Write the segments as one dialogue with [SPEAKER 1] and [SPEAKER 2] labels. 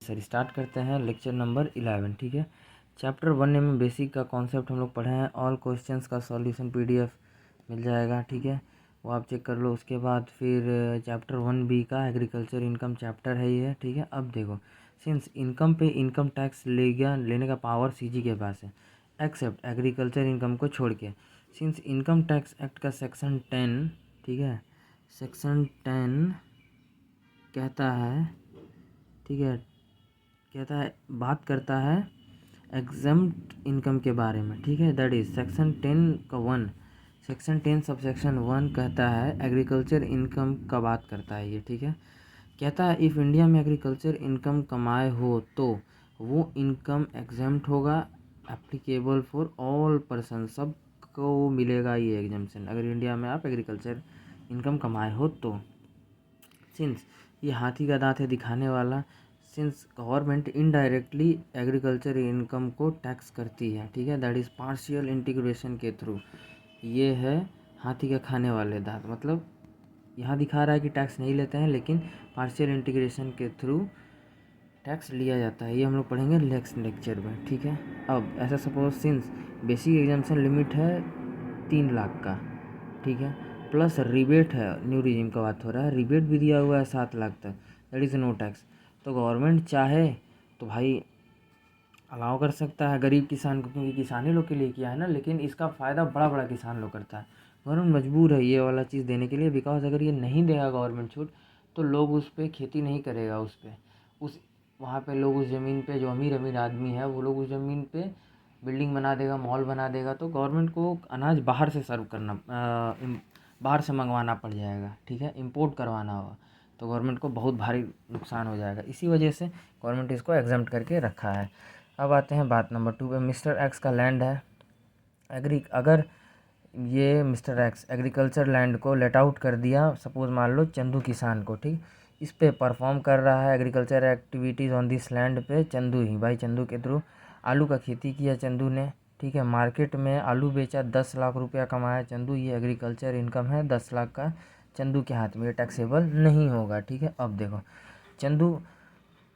[SPEAKER 1] Sir start करते हैं lecture number 11। ठीक है, चैप्टर 1 में बेसिक का कॉन्सेप्ट हम लोग पढ़े हैं। ऑल क्वेश्चंस का सॉल्यूशन पीडीएफ मिल जाएगा। ठीक है, वो आप चेक कर लो। उसके बाद फिर चैप्टर 1B का एग्रीकल्चर इनकम चैप्टर है ये। ठीक है, अब देखो, सिंस इनकम पे इनकम टैक्स लेने का पावर सीजी के पास है, एक्सेप्ट एग्रीकल्चर इनकम को छोड़ के। सिंस इनकम टैक्स एक्ट का सेक्शन 10, ठीक है, सेक्शन 10 कहता है, ठीक है, कहता है, बात करता है एग्जम्प्ट इनकम के बारे में। ठीक है, दैट इज सेक्शन 10 का 1, सेक्शन 10 सब सेक्शन 1 कहता है एग्रीकल्चर इनकम का बात करता है ये। ठीक है, कहता है इफ़ इंडिया में एग्रीकल्चर इनकम कमाए हो तो वो इनकम एग्जम्प्ट होगा, एप्लीकेबल फॉर ऑल पर्सन, सबको मिलेगा ये एग्जम्पशन अगर इंडिया में आप एग्रीकल्चर इनकम कमाए हो तो। सिंस ये हाथी का दांत है दिखाने वाला, since government indirectly agriculture income को टैक्स करती है। ठीक है, दैट इज़ पार्शियल इंटीग्रेशन के थ्रू। ये है हाथी का खाने वाले दांत, मतलब यहाँ दिखा रहा है कि टैक्स नहीं लेते हैं, लेकिन पार्शियल इंटीग्रेशन के थ्रू टैक्स लिया जाता है। ये हम लोग पढ़ेंगे नेक्स्ट लेक्चर में। ठीक है, अब ऐसा suppose since basic exemption limit है 3 लाख का, ठीक है, प्लस रिबेट है, न्यू रिजीम का बात हो रहा है, रिबेट भी दिया हुआ है 7 लाख तक, दैट इज़ नो टैक्स। तो गवर्नमेंट चाहे तो भाई अलाउ कर सकता है गरीब किसान को, क्योंकि किसानी लोग के लिए किया है ना, लेकिन इसका फ़ायदा बड़ा बड़ा किसान लोग करता है। गवर्नमेंट मजबूर है ये वाला चीज़ देने के लिए, बिकॉज अगर ये नहीं देगा गवर्नमेंट छूट तो लोग उस पर खेती नहीं करेगा, उस पर उस वहाँ पे लोग उस ज़मीन पे, जो अमीर अमीर आदमी है वो लोग उस ज़मीन पे बिल्डिंग बना देगा, मॉल बना देगा, तो गवर्नमेंट को अनाज बाहर से सर्व करना बाहर से मंगवाना पड़ जाएगा। ठीक है, इंपोर्ट करवाना होगा, तो गवर्नमेंट को बहुत भारी नुकसान हो जाएगा। इसी वजह से गवर्नमेंट इसको एग्जम्प्ट करके रखा है। अब आते हैं बात नंबर 2 पे। मिस्टर एक्स का लैंड है अगर ये मिस्टर एक्स एग्रीकल्चर लैंड को लेट आउट कर दिया, सपोज मान लो चंदू किसान को, ठीक, इस पे परफॉर्म कर रहा है agriculture activities on this land पे चंदू ही, भाई चंदू के थ्रू आलू का खेती किया चंदू ने। ठीक है, मार्केट में आलू बेचा, 10 लाख रुपया कमाया चंदू, ये एग्रीकल्चर इनकम है 10 लाख का चंदू के हाथ में, ये टैक्सेबल नहीं होगा। ठीक है, अब देखो चंदू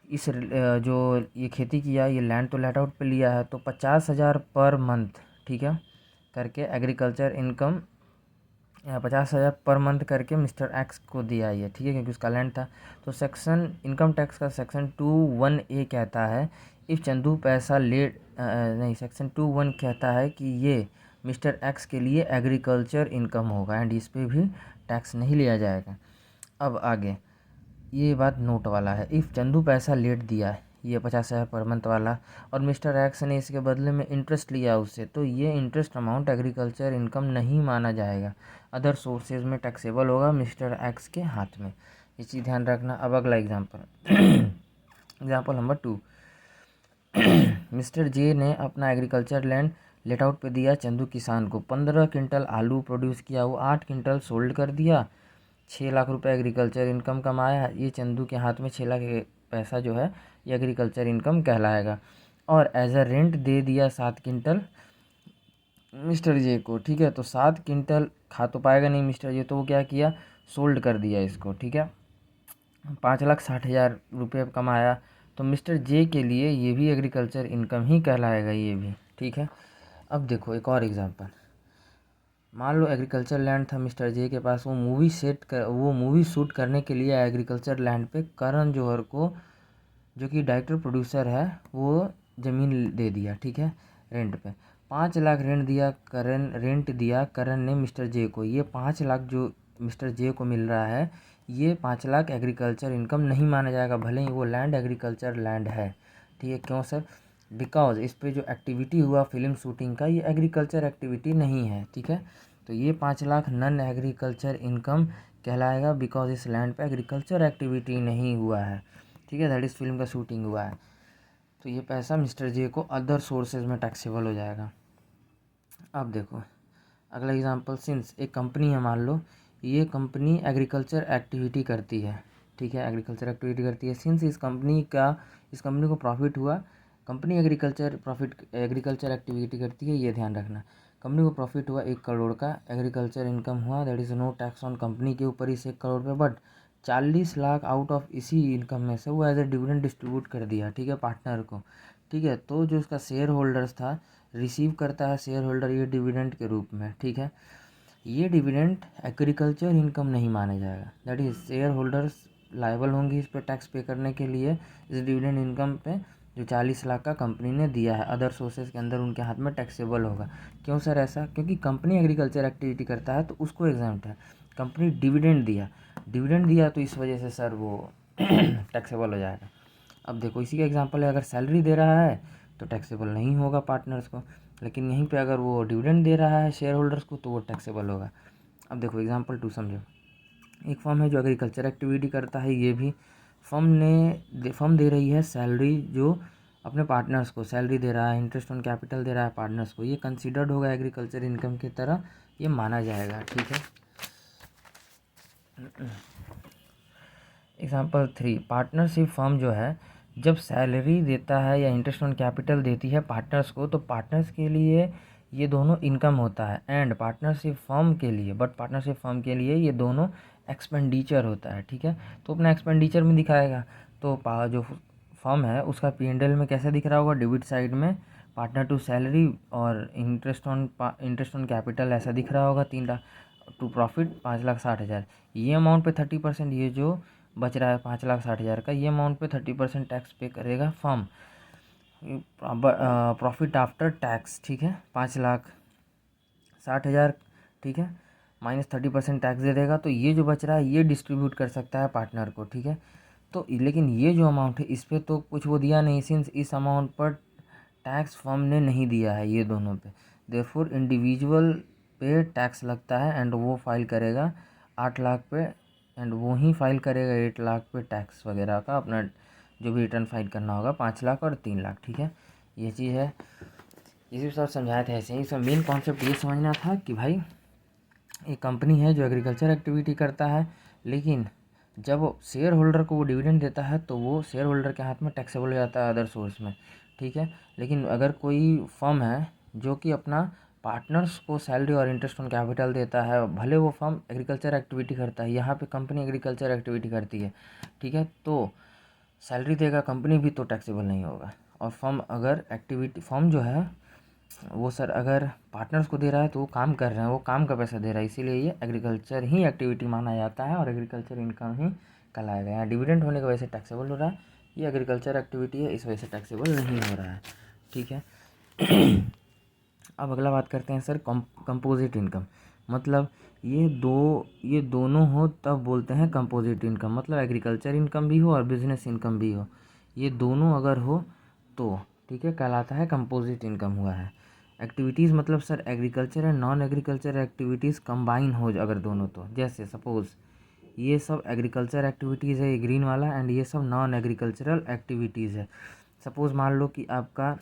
[SPEAKER 1] जो ये खेती किया, ये लैंड तो लेट आउट पे लिया है, तो 50,000 पर मंथ, ठीक है, करके एग्रीकल्चर इनकम 50,000 पर मंथ करके मिस्टर एक्स को दिया ये। ठीक है, क्योंकि उसका लैंड था। तो सेक्शन इनकम टैक्स का सेक्शन 2(1)(a) कहता है इफ़ चंदू पैसा नहीं, सेक्शन 2(1) कहता है कि ये मिस्टर एक्स के लिए एग्रीकल्चर इनकम होगा एंड इस पर भी टैक्स नहीं लिया जाएगा। अब आगे ये बात नोट वाला है, इफ़ चंदू पैसा लेट दिया है ये 50,000 पर मंथ वाला, और मिस्टर एक्स ने इसके बदले में इंटरेस्ट लिया उससे, तो ये इंटरेस्ट अमाउंट एग्रीकल्चर इनकम नहीं माना जाएगा, अदर सोर्सेज में टैक्सेबल होगा मिस्टर एक्स के हाथ में। ये चीज़ ध्यान रखना। अब अगला example example number 2। Mister J ने अपना एग्रीकल्चर लैंड लेट आउट पे दिया चंदू किसान को, 15 क्विंटल आलू प्रोड्यूस किया, वो 8 क्विंटल सोल्ड कर दिया, 6 लाख रुपए एग्रीकल्चर इनकम कमाया। ये चंदू के हाथ में 6 लाख पैसा जो है ये एग्रीकल्चर इनकम कहलाएगा। और एज अ रेंट दे दिया 7 क्विंटल मिस्टर जे को। ठीक है, तो 7 क्विंटल खा तो पाएगा नहीं मिस्टर जे, तो वो क्या किया, सोल्ड कर दिया इसको। ठीक है, 5,60,000 रुपये कमाया, तो मिस्टर जे के लिए ये भी एग्रीकल्चर इनकम ही कहलाएगा ये भी। ठीक है, अब देखो एक और एग्जांपल, मान लो एग्रीकल्चर लैंड था मिस्टर जे के पास, वो मूवी शूट करने के लिए एग्रीकल्चर लैंड पे करण जौहर को, जो कि डायरेक्टर प्रोड्यूसर है, वो ज़मीन दे दिया। ठीक है, रेंट पे 5 लाख रेंट दिया करण ने मिस्टर जे को। ये 5 लाख जो मिस्टर जे को मिल रहा है, ये 5 लाख एग्रीकल्चर इनकम नहीं माना जाएगा, भले ही वो लैंड एग्रीकल्चर लैंड है। ठीक है, क्यों सर, बिकॉज इस पे जो एक्टिविटी हुआ फिल्म शूटिंग का, ये एग्रीकल्चर एक्टिविटी नहीं है। ठीक है, तो ये 5 लाख नॉन एग्रीकल्चर इनकम कहलाएगा, बिकॉज इस लैंड पे एग्रीकल्चर एक्टिविटी नहीं हुआ है। ठीक है, दैट इज़ फिल्म का शूटिंग हुआ है, तो ये पैसा मिस्टर जे को अदर सोर्सेज में टैक्सेबल हो जाएगा। अब देखो अगला एग्जांपल, सिंस एक कंपनी है, मान लो ये कंपनी एग्रीकल्चर एक्टिविटी करती है। ठीक है, एग्रीकल्चर एक्टिविटी करती है, सिंस इस कंपनी को प्रॉफिट हुआ, कंपनी एग्रीकल्चर एक्टिविटी करती है, ये ध्यान रखना, कंपनी को प्रॉफिट हुआ 1 करोड़ का, एग्रीकल्चर इनकम हुआ, that is no tax on company के ऊपर इस 1 करोड़ पे, बट 40 लाख आउट ऑफ इसी इनकम में से वो एज ए डिविडेंड डिस्ट्रीब्यूट कर दिया, ठीक है, पार्टनर को, ठीक है। तो जो उसका शेयर होल्डर्स था रिसीव करता है शेयर होल्डर ये डिविडेंड के रूप में, ठीक है। ये डिविडेंड एग्रीकल्चर इनकम नहीं माना जाएगा, that is share holders liable होंगे इस पर टैक्स पे करने के लिए, इस डिविडेंड इनकम पे जो 40 लाख का कंपनी ने दिया है अदर सोर्सेज के अंदर उनके हाथ में टैक्सेबल होगा। क्यों सर ऐसा? क्योंकि कंपनी एग्रीकल्चर एक्टिविटी करता है तो उसको एग्जाम्प्ट है। कंपनी डिविडेंड दिया तो इस वजह से सर वो टैक्सेबल हो जाएगा। अब देखो इसी का एग्जांपल है, अगर सैलरी दे रहा है तो टैक्सेबल नहीं होगा पार्टनर्स को, लेकिन यहीं पे अगर वो डिविडेंड दे रहा है शेयर होल्डर्स को तो वो टैक्सेबल होगा। अब देखो एग्जांपल 2 समझो। एक फर्म है जो एग्रीकल्चर एक्टिविटी करता है, ये भी फर्म दे रही है सैलरी, जो अपने पार्टनर्स को सैलरी दे रहा है, इंटरेस्ट ऑन कैपिटल दे रहा है पार्टनर्स को, ये कंसिडर्ड होगा एग्रीकल्चर इनकम की तरह, ये माना जाएगा, ठीक है। एग्जाम्पल 3, पार्टनरशिप फर्म जो है जब सैलरी देता है या इंटरेस्ट ऑन कैपिटल देती है पार्टनर्स को, तो पार्टनर्स के लिए ये दोनों इनकम होता है, एंड पार्टनरशिप फर्म के लिए ये दोनों एक्सपेंडिचर होता है, ठीक है। तो अपना एक्सपेंडिचर में दिखाएगा, तो जो फर्म है उसका P&L में कैसे दिख रहा होगा, डेबिट साइड में पार्टनर टू सैलरी और इंटरेस्ट ऑन कैपिटल ऐसा दिख रहा होगा 3 लाख, टू प्रॉफिट 5,60,000, ये अमाउंट पे 30%, ये जो बच रहा है 5,60,000 का, ये अमाउंट पे 30% टैक्स पे करेगा फर्म, प्रॉफिट आफ्टर टैक्स, ठीक है, 5,60,000, ठीक है, माइनस 30% टैक्स दे देगा, तो ये जो बच रहा है ये डिस्ट्रीब्यूट कर सकता है पार्टनर को, ठीक है। तो लेकिन ये जो अमाउंट है इस पर तो कुछ वो दिया नहीं, सिंस इस अमाउंट पर टैक्स फर्म ने नहीं दिया है ये दोनों पे, देयरफॉर इंडिविजुअल पे टैक्स लगता है, एंड वो फाइल करेगा 8 लाख पे, एंड वो ही फाइल करेगा 8 लाख पे टैक्स वगैरह का, अपना जो भी रिटर्न फाइल करना होगा 5 लाख और 3 लाख, ठीक है। ये चीज़ है, इसी सर समझाए थे ऐसे ही। इसमें मेन कॉन्सेप्ट ये समझना था कि भाई एक कंपनी है जो एग्रीकल्चर एक्टिविटी करता है, लेकिन जब शेयर होल्डर को वो डिविडेंड देता है तो वो शेयर होल्डर के हाथ में टैक्सेबल हो जाता है अदर सोर्स में, ठीक है। लेकिन अगर कोई फर्म है जो कि अपना पार्टनर्स को सैलरी और इंटरेस्ट ऑन कैपिटल देता है, भले वो फर्म एग्रीकल्चर एक्टिविटी करता है, यहाँ पे कंपनी एग्रीकल्चर एक्टिविटी करती है, ठीक है, तो सैलरी देगा कंपनी भी तो टैक्सेबल नहीं होगा। और फर्म जो है वो सर अगर पार्टनर्स को दे रहा है तो वो काम कर रहे हैं, वो काम का पैसा दे रहा है, इसीलिए ये एग्रीकल्चर ही एक्टिविटी माना जाता है और एग्रीकल्चर इनकम ही कहलाएगा। यहाँ डिविडेंड होने की वजह से टैक्सेबल हो रहा है, ये एग्रीकल्चर एक्टिविटी है इस वजह से टैक्सेबल नहीं हो रहा है, ठीक है। अब अगला बात करते हैं सर कंपोजिट इनकम, मतलब ये दोनों हो तब बोलते हैं कंपोजिट इनकम, मतलब एग्रीकल्चर इनकम भी हो और बिजनेस इनकम भी हो, ये दोनों अगर हो तो ठीक है कहलाता है कंपोजिट इनकम हुआ है। एक्टिविटीज़ मतलब sir agriculture and non agriculture activities combine हो अगर दोनों, तो जैसे सपोज़ ये सब एग्रीकल्चर एक्टिविटीज़ है ये ग्रीन वाला, एंड ये सब नॉन एग्रीकल्चरल एक्टिविटीज़ है। सपोज़ मान लो कि आपका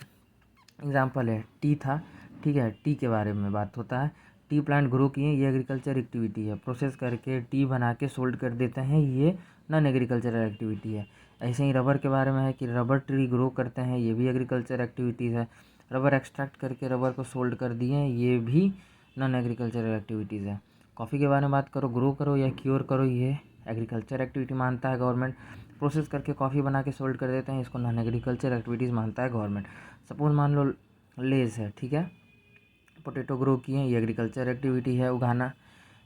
[SPEAKER 1] एग्जांपल है टी था, ठीक है, टी के बारे में बात होता है, टी प्लांट ग्रो किए, ये एग्रीकल्चर एक्टिविटी है, प्रोसेस करके टी बना के सोल्ड कर देते हैं, ये नॉन एग्रीकल्चरल एक्टिविटी है। ऐसे ही रबर के बारे में है कि रबर ट्री ग्रो करते हैं, ये भी एग्रीकल्चर एक्टिविटीज़ है। रबर एक्सट्रैक्ट करके रबर को सोल्ड कर दिए, ये भी नॉन एग्रीकल्चरल एक्टिविटीज़ है। कॉफ़ी के बारे में बात करो, ग्रो करो या क्योर करो, ये एग्रीकल्चर एक्टिविटी मानता है गवर्नमेंट। प्रोसेस करके कॉफ़ी बना के सोल्ड कर देते हैं, इसको नॉन एग्रीकल्चर एक्टिविटीज़ मानता है गवर्नमेंट। सपोज़ मान लो लेज़ है, ठीक है, पोटैटो ग्रो किए, ये एग्रीकल्चर एक्टिविटी है उगाना,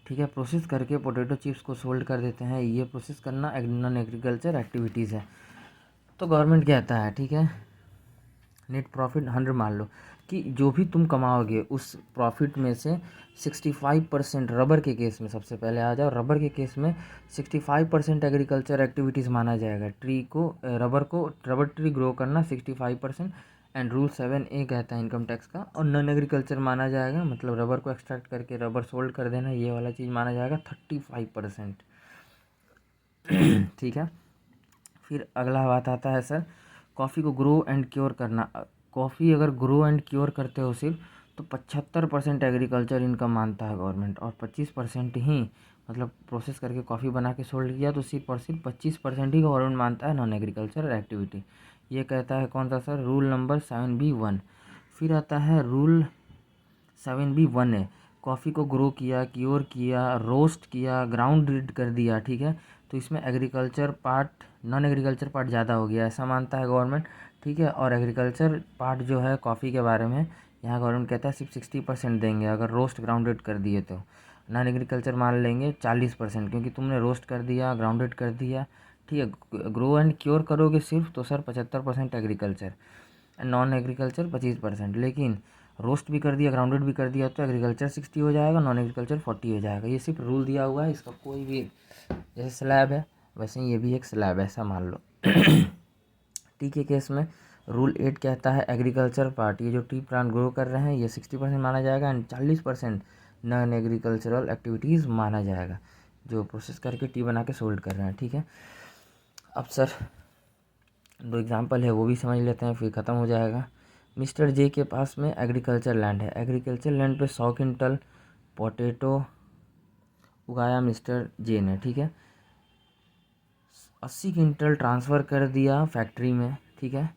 [SPEAKER 1] ठीक है। प्रोसेस करके पोटैटो चिप्स को सोल्ड कर देते हैं, ये प्रोसेस करना नॉन एग्रीकल्चर एक्टिविटीज़ है। तो गवर्नमेंट कहता है, ठीक है, नेट प्रॉफिट 100 मान लो कि जो भी तुम कमाओगे उस प्रॉफिट में से 65% रबर के केस में, सबसे पहले आ जाओ, रबर के केस में 65% एग्रीकल्चर एक्टिविटीज़ माना जाएगा। रबर ट्री ग्रो करना 65%, एंड रूल 7A कहता है इनकम टैक्स का, और नॉन एग्रीकल्चर माना जाएगा, मतलब रबर को एक्सट्रैक्ट करके रबर सोल्ड कर देना, ये वाला चीज़ माना जाएगा 35%, ठीक है। फिर अगला बात आता है सर कॉफ़ी को ग्रो एंड क्योर करना। कॉफ़ी अगर ग्रो एंड क्योर करते हो सिर्फ, तो 75% एग्रीकल्चर इनकम मानता है गवर्नमेंट, और 25% ही, मतलब प्रोसेस करके कॉफ़ी बना के सोल्ड किया तो सिर्फ और सिर्फ 25% ही गवर्नमेंट मानता है नॉन एग्रीकल्चर एक्टिविटी। ये कहता है कौन सा सर, रूल नंबर 7B1। फिर आता है रूल 7B1A, कॉफ़ी को ग्रो किया, क्योर किया, रोस्ट किया, ग्राउंड ड्रिड कर दिया, ठीक है, तो इसमें agriculture part, non agriculture part ज़्यादा हो गया, ऐसा मानता है गवर्नमेंट, ठीक है। और एग्रीकल्चर पार्ट जो है कॉफ़ी के बारे में, यहाँ गवर्नमेंट कहता है सिर्फ 60% देंगे अगर रोस्ट ग्राउंडेड कर दिए तो। नॉन एग्रीकल्चर मान लेंगे 40%, क्योंकि तुमने रोस्ट कर दिया, ग्राउंडेड कर दिया, ठीक है। ग्रो एंड क्योर करोगे सिर्फ तो सर 75% एग्रीकल्चर, नॉन एग्रीकल्चर 25%। लेकिन रोस्ट भी कर दिया, ग्राउंडेड भी कर दिया तो एग्रीकल्चर 60 हो जाएगा, नॉन एग्रीकल्चर 40 हो जाएगा। ये सिर्फ रूल दिया हुआ है, इसका कोई भी, जैसे स्लैब है वैसे ही ये भी एक स्लैब है, ऐसा मान लो। टी के केस में रूल 8 कहता है एग्रीकल्चर पार्ट, ये जो टी प्लांट ग्रो कर रहे हैं ये 60% माना जाएगा एंड 40% नॉन एग्रीकल्चरल एक्टिविटीज़ माना जाएगा, जो प्रोसेस करके टी बना के सोल्ड कर रहे हैं, ठीक है। अब सर 2 एग्जांपल है वो भी समझ लेते हैं, फिर ख़त्म हो जाएगा। मिस्टर जे के पास में एग्रीकल्चर लैंड है, एग्रीकल्चर लैंड पे 100 क्विंटल पोटैटो उगाया मिस्टर जे ने, ठीक है। 80 क्विंटल ट्रांसफ़र कर दिया फैक्ट्री में, ठीक है।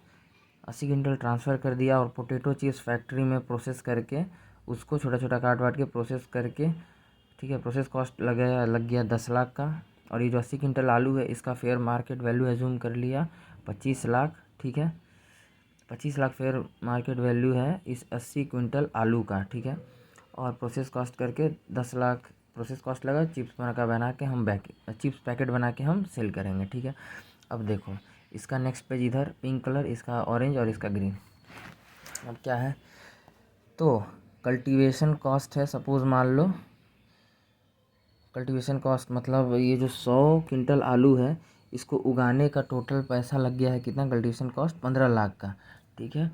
[SPEAKER 1] 80 क्विंटल ट्रांसफ़र कर दिया और पोटैटो चिप्स फैक्ट्री में प्रोसेस करके उसको छोटा छोटा काट वाट के प्रोसेस करके, ठीक है। प्रोसेस कॉस्ट लग गया 10 लाख का। और ये जो 80 क्विंटल आलू है इसका फेयर मार्केट वैल्यू एज्यूम कर लिया 25 लाख, ठीक है। 25 लाख फेयर मार्केट वैल्यू है इस 80 क्विंटल आलू का, ठीक है। और प्रोसेस कॉस्ट करके 10 लाख प्रोसेस कॉस्ट लगा, चिप्स बना के हम चिप्स पैकेट बना के हम सेल करेंगे, ठीक है। अब देखो इसका नेक्स्ट पेज, इधर पिंक कलर, इसका ऑरेंज और इसका ग्रीन। अब क्या है, तो कल्टीवेशन कॉस्ट है, सपोज़ मान लो कल्टीवेशन कॉस्ट मतलब ये जो 100 क्विंटल आलू है इसको उगाने का टोटल पैसा लग गया है कितना, कल्टीवेशन कॉस्ट 15 लाख का, ठीक है।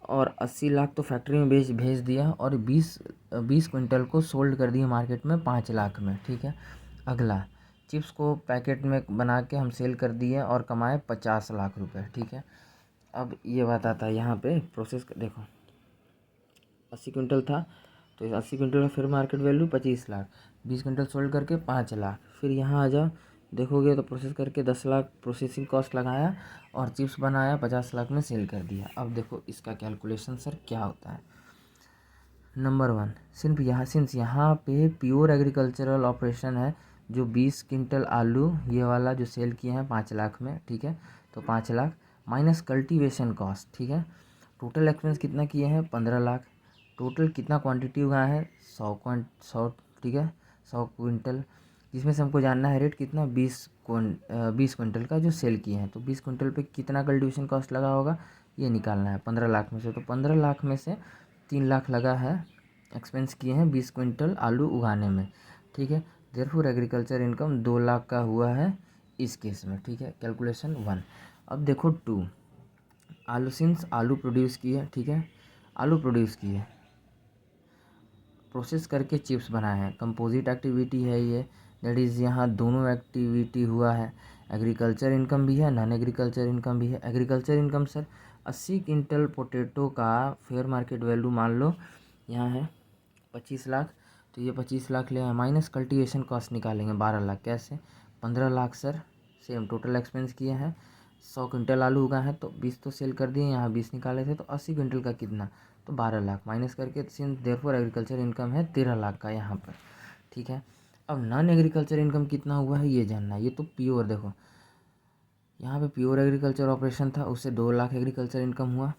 [SPEAKER 1] और 80 लाख तो फैक्ट्री में भेज दिया और 20 क्विंटल को सोल्ड कर दिया मार्केट में 5 लाख में, ठीक है। अगला चिप्स को पैकेट में बना के हम सेल कर दिए और कमाए 50 लाख रुपए, ठीक है। अब ये बात आता है यहाँ पे प्रोसेस, देखो 80 क्विंटल था तो इस 80 क्विंटल का फिर market value 25 lakh, 20 quintal sold करके 5 लाख। फिर यहाँ आ जाओ, देखोगे तो प्रोसेस करके 10 लाख प्रोसेसिंग कॉस्ट लगाया और चिप्स बनाया 50 लाख में सेल कर दिया। अब देखो इसका कैलकुलेशन सर क्या होता है। नंबर 1, सिंस यहाँ पे प्योर एग्रीकल्चरल ऑपरेशन है, जो 20 क्विंटल आलू ये वाला जो सेल किए हैं 5 लाख में, ठीक है। तो 5 लाख माइनस कल्टीवेशन कॉस्ट, ठीक है। टोटल एक्सपेंस कितना किए हैं 15 लाख। टोटल कितना क्वांटिटी उगाया है 100, ठीक है, 100 क्विंटल, जिसमें से हमको जानना है रेट कितना 20 क्विंटल का जो सेल किए हैं। तो 20 क्विंटल पे कितना कल्टीवेशन कॉस्ट लगा होगा ये निकालना है 15 लाख में से। तो 15 लाख में से 3 लाख लगा है, एक्सपेंस किए हैं 20 क्विंटल आलू उगाने में, ठीक है। देयरफॉर एग्रीकल्चर इनकम 2 लाख का हुआ है इस केस में, ठीक है। कैलकुलेशन 1। अब देखो 2, आलू प्रोड्यूस किए, ठीक है, आलू प्रोड्यूस किए, प्रोसेस करके चिप्स बनाए हैं, कंपोजिट एक्टिविटी है ये, दैट इज़ यहाँ दोनों एक्टिविटी हुआ है, एग्रीकल्चर इनकम भी है, नॉन एग्रीकल्चर इनकम भी है। Agriculture income sir 80 quintal potato का फेयर मार्केट वैल्यू मान लो यहाँ है 25 लाख, तो ये 25 लाख ले आए, माइनस कल्टीवेशन कॉस्ट निकालेंगे 12 लाख, कैसे 15 lakh sir same total expense किए हैं, 100 क्विंटल आलू उगा है तो 20 तो सेल कर दिए, यहाँ 20 निकाले थे तो 80 क्विंटल का कितना, तो 12 लाख माइनस करके सिंस देयरफॉर एग्रीकल्चर इनकम है 13 लाख का यहाँ पर, ठीक है। अब नॉन एग्रीकल्चर इनकम कितना हुआ है ये जानना है। ये तो प्योर, देखो यहाँ पे प्योर एग्रीकल्चर ऑपरेशन था, उससे 2 लाख एग्रीकल्चर इनकम हुआ।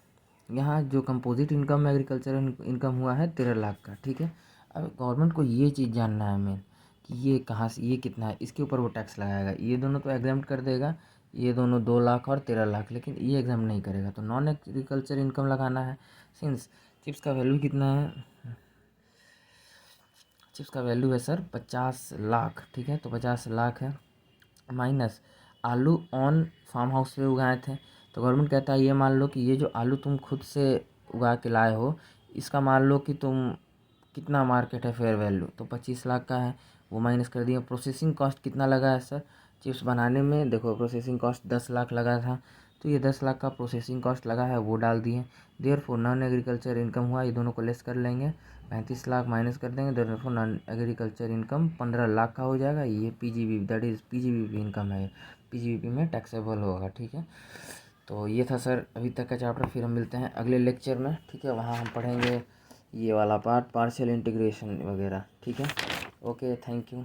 [SPEAKER 1] यहाँ जो कंपोजिट इनकम एग्रीकल्चर इनकम हुआ है 13 लाख का, ठीक है। अब गवर्नमेंट को ये चीज़ जानना है मेन कि ये कहाँ से, ये कितना है, इसके ऊपर वो टैक्स लगाएगा। ये दोनों तो एग्जाम्प्ट कर देगा, ये दोनों 2 लाख और 13 लाख, लेकिन ये एग्जाम नहीं करेगा। तो नॉन एग्रीकल्चर इनकम लगाना है। सिंस चिप्स का वैल्यू कितना है, चिप्स का वैल्यू है सर 50 लाख, ठीक है। तो 50 लाख है माइनस आलू ऑन फार्म हाउस पे उगाए थे। तो गवर्नमेंट कहता है ये मान लो कि ये जो आलू तुम खुद से उगा के लाए हो इसका मान लो कि तुम कितना मार्केट है फेयर वैल्यू, तो 25 लाख का है, वो माइनस कर दिया। प्रोसेसिंग कॉस्ट कितना लगा है सर चिप्स बनाने में, देखो प्रोसेसिंग कॉस्ट 10 लाख लगा था, तो ये 10 लाख का प्रोसेसिंग कॉस्ट लगा है वो डाल दिए। देयरफॉर नॉन एग्रीकल्चर इनकम हुआ, ये दोनों को लेस कर लेंगे, 35 लाख माइनस कर देंगे, therefore non agriculture income 15 lakh का हो जाएगा। ये PGB that is PGBP income है, पीजीबीपी में टैक्सेबल होगा, ठीक है। तो ये था सर अभी तक का चैप्टर, फिर हम मिलते हैं अगले लेक्चर में, ठीक है। वहाँ हम पढ़ेंगे ये वाला पार्ट, पार्शियल इंटीग्रेशन वगैरह, ठीक है। Okay, thank you.